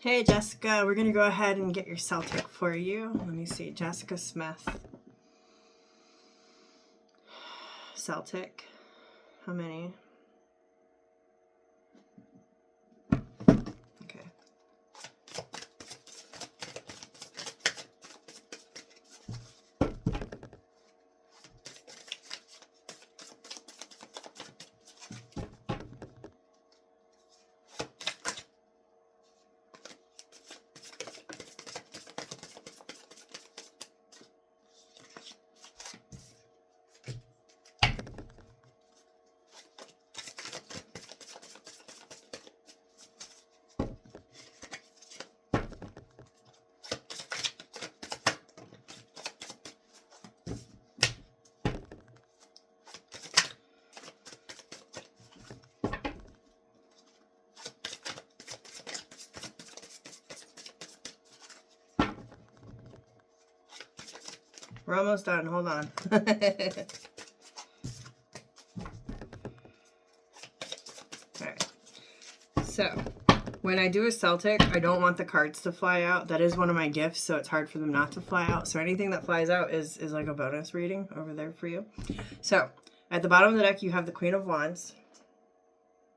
Hey, Jessica, we're going to go ahead and get your Celtic for you. Let me see. Jessica Smith. Celtic. How many? Okay. We're almost done. Hold on. Alright. So, when I do a Celtic, I don't want the cards to fly out. That is one of my gifts, so it's hard for them not to fly out. So anything that flies out is like a bonus reading over there for you. So, at the bottom of the deck, you have the Queen of Wands.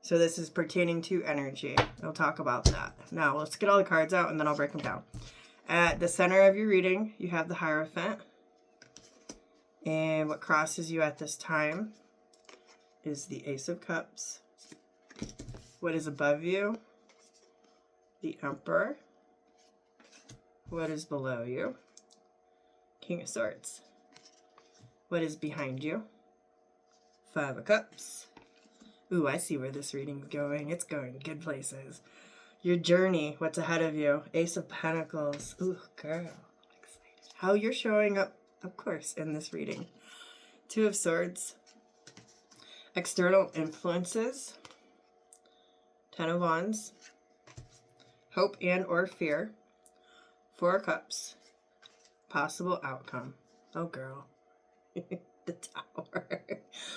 So this is pertaining to energy. We'll talk about that. Now, let's get all the cards out, and then I'll break them down. At the center of your reading, you have the Hierophant. And what crosses you at this time is the Ace of Cups. What is above you? The Emperor. What is below you? King of Swords. What is behind you? Five of Cups. Ooh, I see where this reading's going. It's going good places. Your journey, what's ahead of you? Ace of Pentacles. Ooh, girl, I'm excited. How you're showing up, of course, in this reading. Two of Swords. External influences. Ten of Wands. Hope and or fear. Four of Cups. Possible outcome. Oh, girl. The Tower.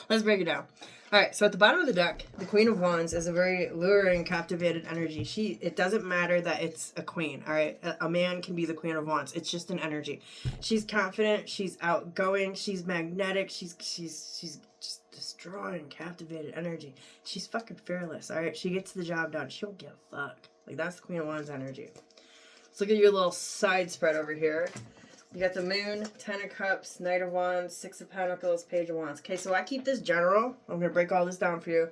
Let's break it down. All right, so at the bottom of the deck, the Queen of Wands is a very luring, captivated energy. It doesn't matter that it's a queen, all right? A man can be the Queen of Wands. It's just an energy. She's confident. She's outgoing. She's magnetic. She's just destroying captivated energy. She's fucking fearless, all right? She gets the job done. She don't give a fuck. Like, that's the Queen of Wands energy. Let's look at your little side spread over here. You got the Moon, Ten of Cups, Knight of Wands, Six of Pentacles, Page of Wands. Okay, so I keep this general. I'm going to break all this down for you.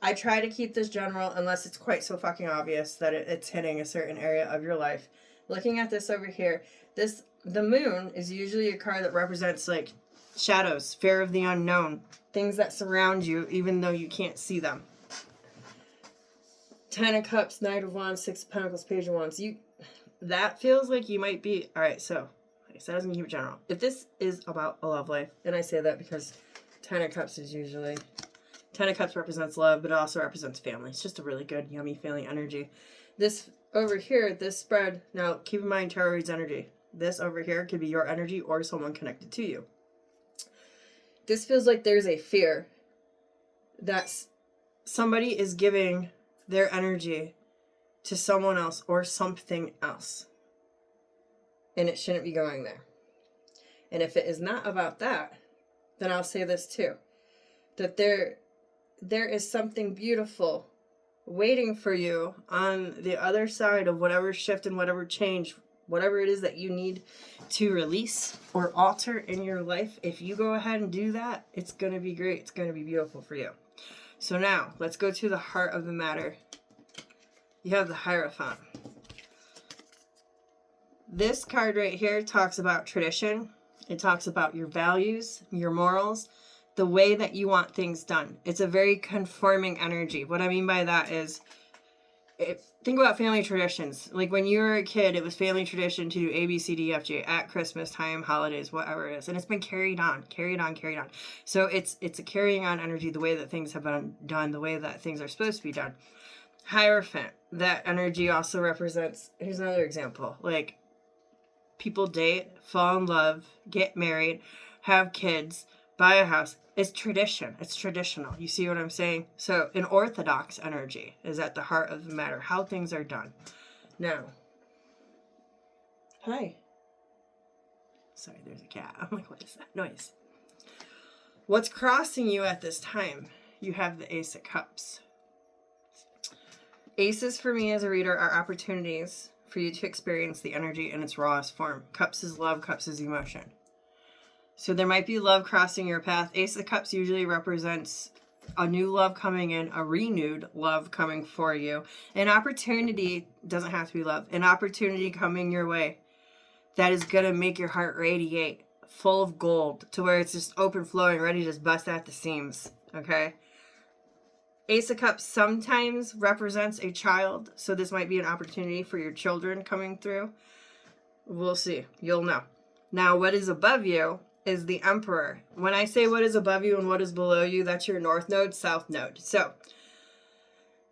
I try to keep this general unless it's quite so fucking obvious that it's hitting a certain area of your life. Looking at this over here, the Moon is usually a card that represents, like, shadows, fear of the unknown, things that surround you even though you can't see them. Ten of Cups, Knight of Wands, Six of Pentacles, Page of Wands. That feels like you might be... All right, so I was going to keep it general. If this is about a love life, and I say that because Ten of Cups is usually... Ten of Cups represents love, but it also represents family. It's just a really good, yummy feeling energy. This over here, this spread... Now, keep in mind, tarot reads energy. This over here could be your energy or someone connected to you. This feels like there's a fear that somebody is giving their energy to someone else or something else. And it shouldn't be going there. And if it is not about that, then I'll say this too. That there is something beautiful waiting for you on the other side of whatever shift and whatever change, whatever it is that you need to release or alter in your life. If you go ahead and do that, it's going to be great. It's going to be beautiful for you. So now, let's go to the heart of the matter. You have the Hierophant. This card right here talks about tradition. It talks about your values, your morals, the way that you want things done. It's a very conforming energy. What I mean by that is, think about family traditions. Like when you were a kid, it was family tradition to do A, B, C, D, F, G at Christmas time, holidays, whatever it is. And it's been carried on. So it's a carrying on energy, the way that things have been done, the way that things are supposed to be done. Hierophant, that energy also represents, here's another example, like people date, fall in love, get married, have kids, buy a house. It's tradition. It's traditional. You see what I'm saying? So an orthodox energy is at the heart of the matter, how things are done. Now, hi. Sorry, there's a cat. I'm like, what is that noise? What's crossing you at this time? You have the Ace of Cups. Aces for me as a reader are opportunities for you to experience the energy in its rawest form. Cups is love, cups is emotion. So there might be love crossing your path. Ace of Cups usually represents a new love coming in, a renewed love coming for you. An opportunity, doesn't have to be love, an opportunity coming your way that is going to make your heart radiate, full of gold, to where it's just open flowing, ready to just bust at the seams, okay? Ace of Cups sometimes represents a child, so this might be an opportunity for your children coming through. We'll see. You'll know. Now, what is above you is the Emperor. When I say what is above you and what is below you, that's your North Node, South Node. So,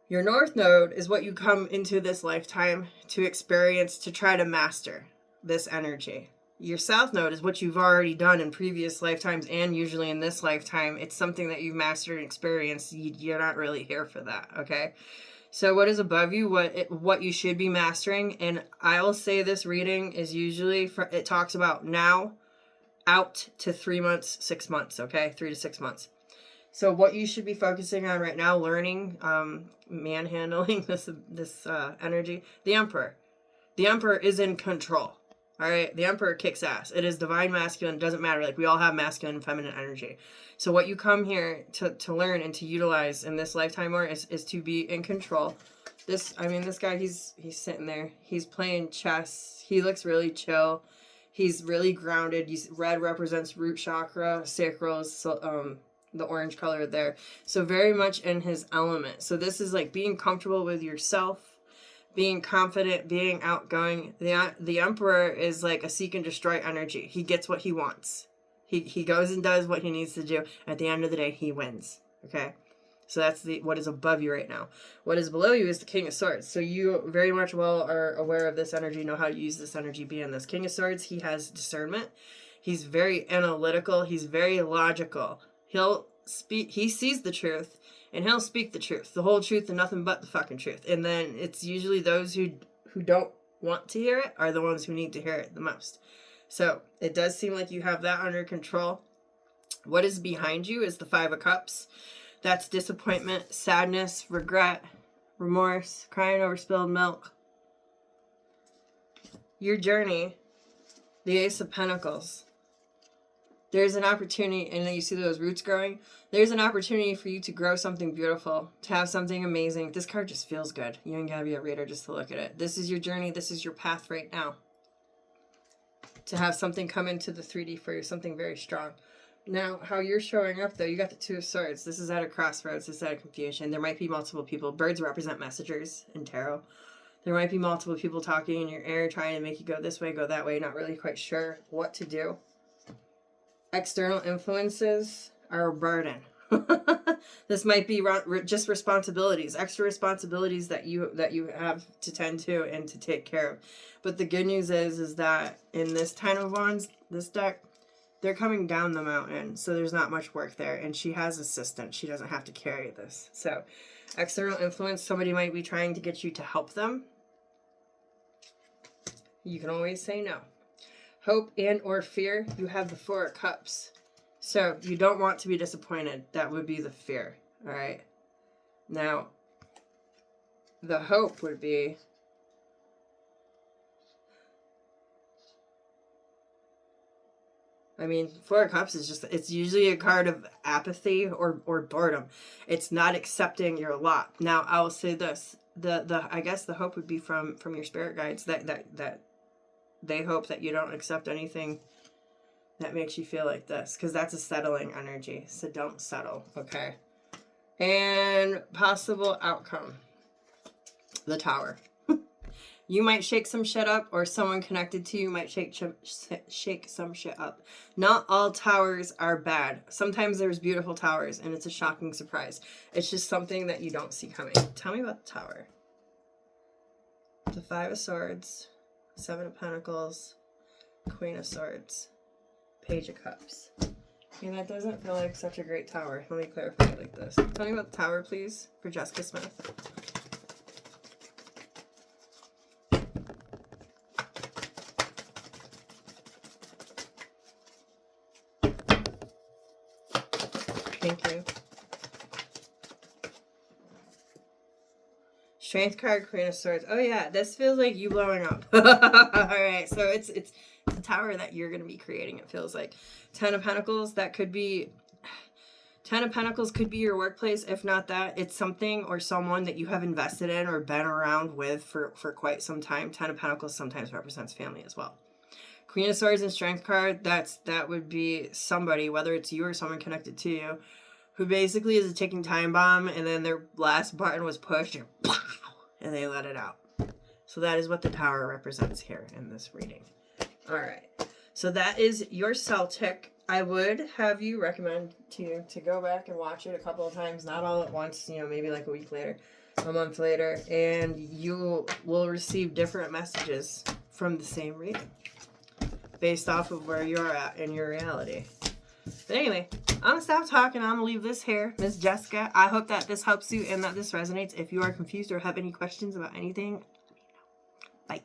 your North Node is what you come into this lifetime to experience, to try to master this energy. Your South Node is what you've already done in previous lifetimes and usually in this lifetime. It's something that you've mastered and experienced. You're not really here for that, okay? So what is above you, what you should be mastering, and I will say this reading is usually, it talks about now, out to 3 months, 6 months, okay? 3 to 6 months. So what you should be focusing on right now, learning, manhandling this energy, the Emperor. The Emperor is in control. All right, the Emperor kicks ass. It is divine masculine. It doesn't matter. Like, we all have masculine and feminine energy. So what you come here to learn and to utilize in this lifetime more is to be in control. This guy, he's sitting there. He's playing chess. He looks really chill. He's really grounded. Red represents root chakra. Sacral is the orange color there. So very much in his element. So this is like being comfortable with yourself, being confident, being outgoing. The Emperor is like a seek and destroy energy. He gets what he wants. He goes and does what he needs to do. At the end of the day, he wins. Okay? So that's what is above you right now. What is below you is the King of Swords. So you very much well are aware of this energy, know how to use this energy, being this King of Swords. He has discernment. He's very analytical. He's very logical. He sees the truth. And he'll speak the truth, the whole truth, and nothing but the fucking truth. And then it's usually those who don't want to hear it are the ones who need to hear it the most. So it does seem like you have that under control. What is behind you is the Five of Cups. That's disappointment, sadness, regret, remorse, crying over spilled milk. Your journey, the Ace of Pentacles. There's an opportunity, and then you see those roots growing. There's an opportunity for you to grow something beautiful, to have something amazing. This card just feels good. You ain't gotta be a reader just to look at it. This is your journey. This is your path right now. To have something come into the 3D for you, something very strong. Now, how you're showing up, though, you got the Two of Swords. This is at a crossroads. This is at a confusion. There might be multiple people. Birds represent messengers in tarot. There might be multiple people talking in your ear, trying to make you go this way, go that way, not really quite sure what to do. External influences are a burden. This might be just responsibilities, extra responsibilities that you have to tend to and to take care of. But the good news is that in this Ten of Wands, this deck, they're coming down the mountain, so there's not much work there. And she has assistance. She doesn't have to carry this. So external influence, somebody might be trying to get you to help them. You can always say no. Hope and or fear, you have the Four of Cups. So you don't want to be disappointed. That would be the fear. All right. Now, the hope would be, Four of Cups is just, it's usually a card of apathy or boredom. It's not accepting your lot. Now, I will say this. I guess the hope would be from your spirit guides that they hope that you don't accept anything that makes you feel like this, because that's a settling energy. So don't settle, okay? And possible outcome. The Tower. You might shake some shit up, or someone connected to you might shake some shit up. Not all towers are bad. Sometimes there's beautiful towers, and it's a shocking surprise. It's just something that you don't see coming. Tell me about the Tower. The Five of Swords. Seven of Pentacles, Queen of Swords, Page of Cups. Yeah, that doesn't feel like such a great tower. Let me clarify it like this. Tell me about the tower, please, for Jessica Smith. Thank you. Strength card, Queen of Swords. Oh yeah, this feels like you blowing up. Alright, so it's a tower that you're going to be creating, it feels like. 10 of Pentacles, that could be... 10 of Pentacles could be your workplace. If not that, it's something or someone that you have invested in or been around with for quite some time. 10 of Pentacles sometimes represents family as well. Queen of Swords and Strength card, that would be somebody, whether it's you or someone connected to you, who basically is a ticking time bomb, and then their last button was pushed, and they let it out. So that is what the tower represents here in this reading. All right. So that is your Celtic. I would have you recommend to you to go back and watch it a couple of times, not all at once, you know, maybe like a week later, a month later, and you will receive different messages from the same reading based off of where you're at in your reality. But anyway, I'm going to stop talking. I'm going to leave this here, Miss Jessica. I hope that this helps you and that this resonates. If you are confused or have any questions about anything, let me know. Bye.